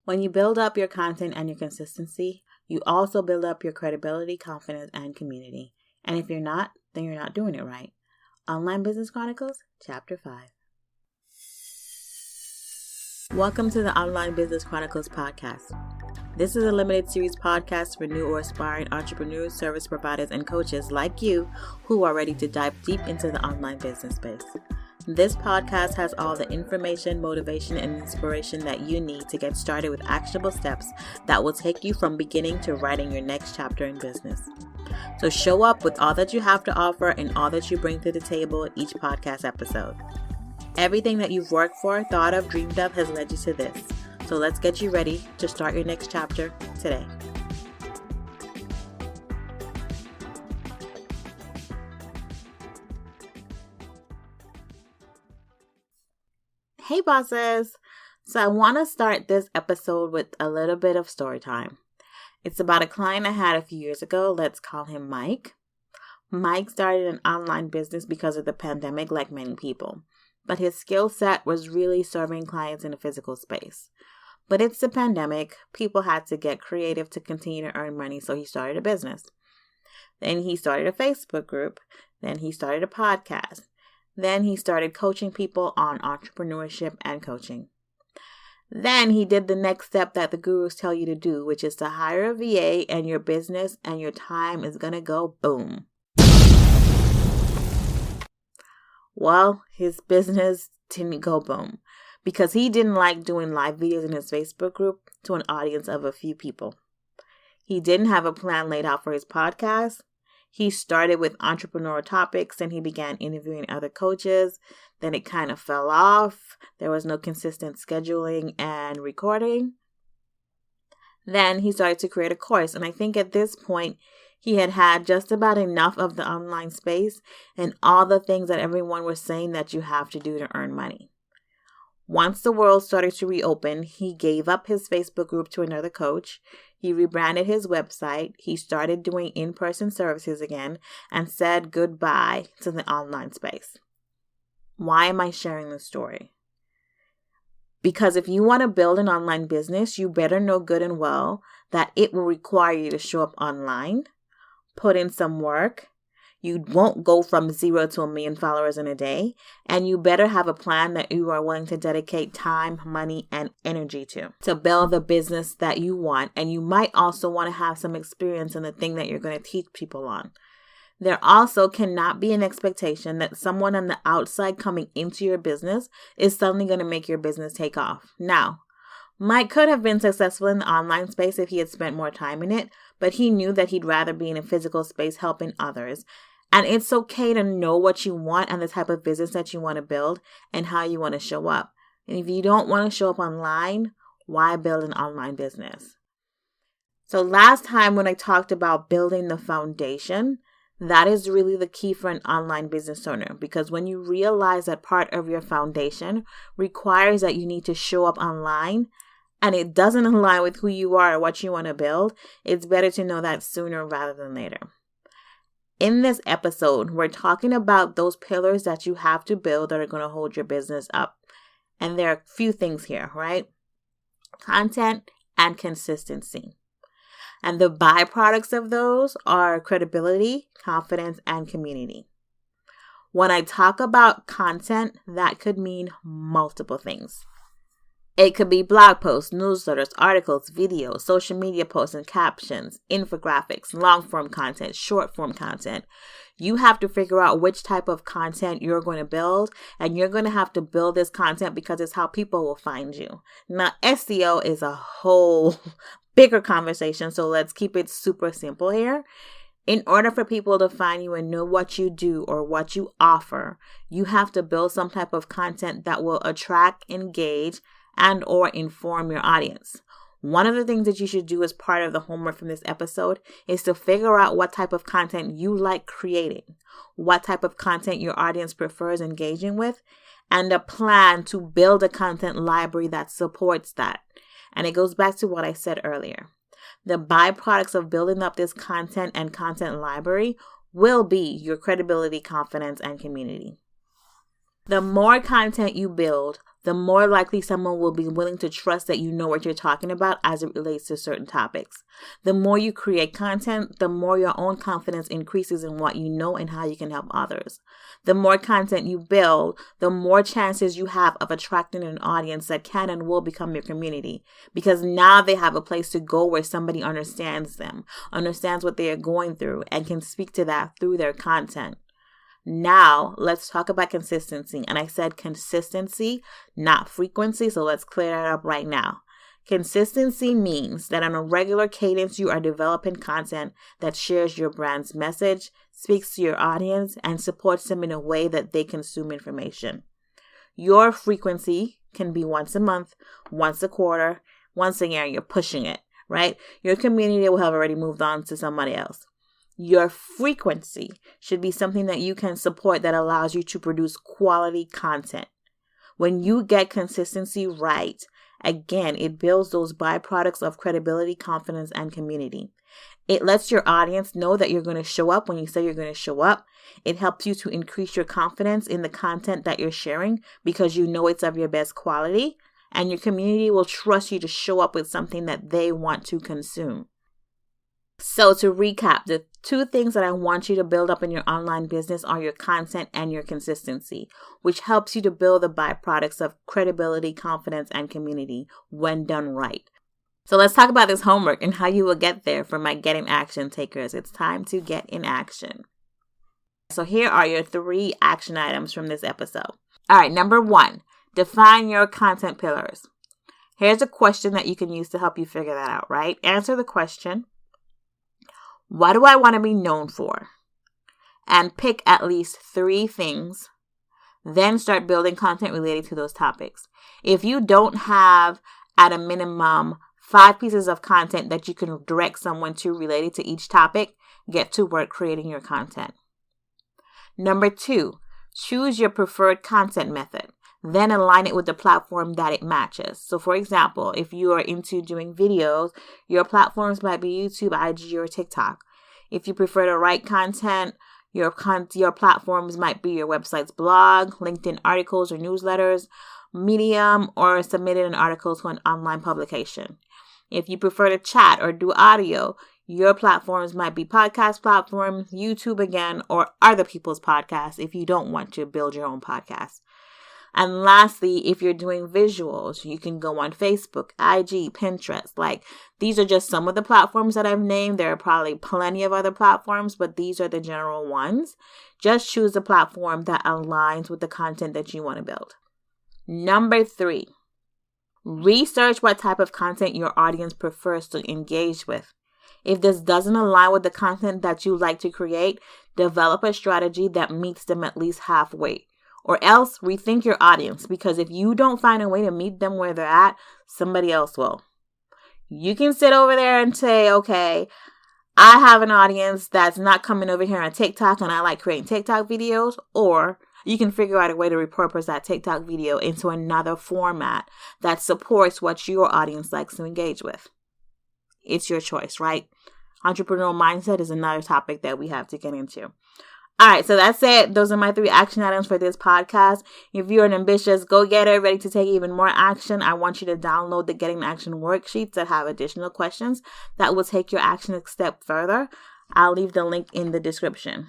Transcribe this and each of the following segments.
When you build up your content and your consistency, you also build up your credibility, confidence, and community. And if you're not, then you're not doing it right. Online Business Chronicles, Chapter 5. Welcome to the Online Business Chronicles podcast. This is a limited series podcast for new or aspiring entrepreneurs, service providers, and coaches like you who are ready to dive deep into the online business space. This podcast has all the information, motivation, and inspiration that you need to get started with actionable steps that will take you from beginning to writing your next chapter in business. So show up with all that you have to offer and all that you bring to the table in each podcast episode. Everything that you've worked for, thought of, dreamed of has led you to this. So let's get you ready to start your next chapter today. Hey bosses! So I want to start this episode with a little bit of story time. It's about a client I had a few years ago. Let's call him Mike. Mike started an online business because of the pandemic, like many people. But his skill set was really serving clients in a physical space. But it's the pandemic. People had to get creative to continue to earn money, so he started a business. Then he started a Facebook group. Then he started a podcast. Then he started coaching people on entrepreneurship and coaching. Then he did the next step that the gurus tell you to do, which is to hire a VA, and your business and your time is going to go boom. Well, his business didn't go boom because he didn't like doing live videos in his Facebook group to an audience of a few people. He didn't have a plan laid out for his podcast. He started with entrepreneurial topics and he began interviewing other coaches. Then it kind of fell off. There was no consistent scheduling and recording. Then he started to create a course. And I think at this point, he had just about enough of the online space and all the things that everyone was saying that you have to do to earn money. Once the world started to reopen, he gave up his Facebook group to another coach. He rebranded his website. He started doing in-person services again and said goodbye to the online space. Why am I sharing this story? Because if you want to build an online business, you better know good and well that it will require you to show up online, put in some work. You won't go from 0 to 1 million followers in a day. And you better have a plan that you are willing to dedicate time, money, and energy to build the business that you want. And you might also want to have some experience in the thing that you're going to teach people on. There also cannot be an expectation that someone on the outside coming into your business is suddenly going to make your business take off. Now, Mike could have been successful in the online space if he had spent more time in it, but he knew that he'd rather be in a physical space helping others. And it's okay to know what you want and the type of business that you want to build and how you want to show up. And if you don't want to show up online, why build an online business? So last time when I talked about building the foundation, that is really the key for an online business owner, because when you realize that part of your foundation requires that you need to show up online and it doesn't align with who you are or what you want to build, it's better to know that sooner rather than later. In this episode, we're talking about those pillars that you have to build that are going to hold your business up. And there are a few things here, right? Content and consistency. And the byproducts of those are credibility, confidence, and community. When I talk about content, that could mean multiple things. It could be blog posts, newsletters, articles, videos, social media posts and captions, infographics, long-form content, short-form content. You have to figure out which type of content you're going to build, and you're going to have to build this content because it's how people will find you. Now, SEO is a whole bigger conversation, so let's keep it super simple here. In order for people to find you and know what you do or what you offer, you have to build some type of content that will attract, engage, and or inform your audience. One of the things that you should do as part of the homework from this episode is to figure out what type of content you like creating, what type of content your audience prefers engaging with, and a plan to build a content library that supports that. And it goes back to what I said earlier. The byproducts of building up this content and content library will be your credibility, confidence, and community. The more content you build, the more likely someone will be willing to trust that you know what you're talking about as it relates to certain topics. The more you create content, the more your own confidence increases in what you know and how you can help others. The more content you build, the more chances you have of attracting an audience that can and will become your community, because now they have a place to go where somebody understands them, understands what they are going through, and can speak to that through their content. Now, let's talk about consistency. And I said consistency, not frequency. So let's clear that up right now. Consistency means that on a regular cadence, you are developing content that shares your brand's message, speaks to your audience, and supports them in a way that they consume information. Your frequency can be once a month, once a quarter, once a year. You're pushing it, right? Your community will have already moved on to somebody else. Your frequency should be something that you can support that allows you to produce quality content. When you get consistency right, again, it builds those byproducts of credibility, confidence, and community. It lets your audience know that you're going to show up when you say you're going to show up. It helps you to increase your confidence in the content that you're sharing because you know it's of your best quality, and your community will trust you to show up with something that they want to consume. So to recap, the two things that I want you to build up in your online business are your content and your consistency, which helps you to build the byproducts of credibility, confidence, and community when done right. So let's talk about this homework and how you will get there for my Get in Action takers. It's time to get in action. So here are your 3 action items from this episode. All right, number 1, define your content pillars. Here's a question that you can use to help you figure that out, right? Answer the question, what do I want to be known for? And pick at least 3 things. Then start building content related to those topics. If you don't have, at a minimum, 5 pieces of content that you can direct someone to related to each topic, get to work creating your content. Number 2, choose your preferred content method. Then align it with the platform that it matches. So for example, if you are into doing videos, your platforms might be YouTube, IG, or TikTok. If you prefer to write content, your platforms might be your website's blog, LinkedIn articles or newsletters, Medium, or submitted an article to an online publication. If you prefer to chat or do audio, your platforms might be podcast platforms, YouTube again, or other people's podcasts if you don't want to build your own podcast. And lastly, if you're doing visuals, you can go on Facebook, IG, Pinterest. These are just some of the platforms that I've named. There are probably plenty of other platforms, but these are the general ones. Just choose a platform that aligns with the content that you want to build. Number 3, research what type of content your audience prefers to engage with. If this doesn't align with the content that you like to create, develop a strategy that meets them at least halfway. Or else rethink your audience, because if you don't find a way to meet them where they're at, somebody else will. You can sit over there and say, okay, I have an audience that's not coming over here on TikTok and I like creating TikTok videos. Or you can figure out a way to repurpose that TikTok video into another format that supports what your audience likes to engage with. It's your choice, right? Entrepreneurial mindset is another topic that we have to get into. All right, so that's it. Those are my 3 action items for this podcast. If you're an ambitious go-getter ready to take even more action, I want you to download the Getting Action worksheets that have additional questions that will take your action a step further. I'll leave the link in the description.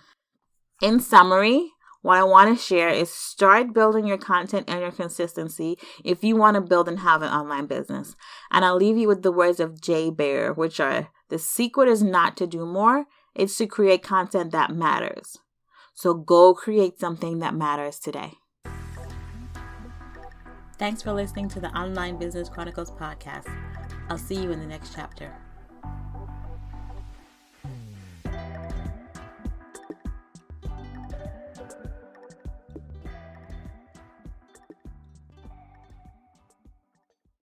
In summary, what I want to share is start building your content and your consistency if you want to build and have an online business. And I'll leave you with the words of Jay Baer, which are, the secret is not to do more, it's to create content that matters. So go create something that matters today. Thanks for listening to the Online Business Chronicles podcast. I'll see you in the next chapter.